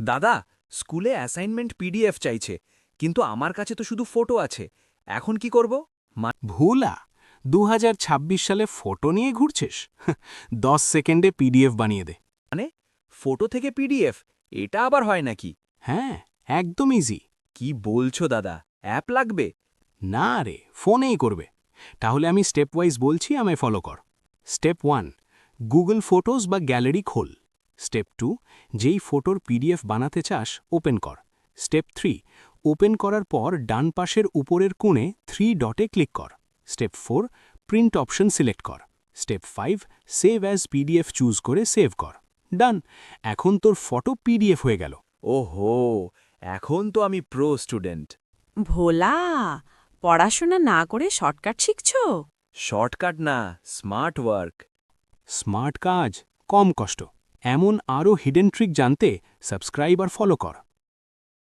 দাদা, স্কুলে assignment PDF চাইছে, কিন্তু আমার কাছে তো শুধু ফটো আছে। এখন কি করব? ভুলা 2026 সালে ফটো নিয়ে ঘুরছিস 10 সেকেন্ডে পিডিএফ বানিয়ে দে। মানে ফটো থেকে পিডিএফ? এটা আবার হয় নাকি? হ্যাঁ, একদম ইজি। কি বলছো দাদা, অ্যাপ লাগবে? না রে, ফোনেই করবে। তাহলে আমি স্টেপ ওয়াইজ বলছি, আমায় ফলো কর। স্টেপ 1, গুগল ফটোস বা গ্যালারি খোল। স্টেপ 2, যেই ফটোর পিডিএফ বানাতে চাস ওপেন কর। স্টেপ 3, ওপেন করার পর ডান পাশের উপরের কোণে 3 ডটে ক্লিক কর। স্টেপ 4, প্রিন্ট অপশন সিলেক্ট কর। Step 5, save as PDF choose করে সেভ কর। ডান, এখন তোর ফটো পিডিএফ হয়ে গেল। ওহো, এখন তো আমি প্রো স্টুডেন্ট। ভোলা, পড়াশোনা না করে শর্টকাট শিখছো? শর্টকাট না, স্মার্ট ওয়ার্ক। স্মার্ট কাজ, কম কষ্ট। এমন আরও হিডেন ট্রিক জানতে সাবস্ক্রাইব আর ফলো কর।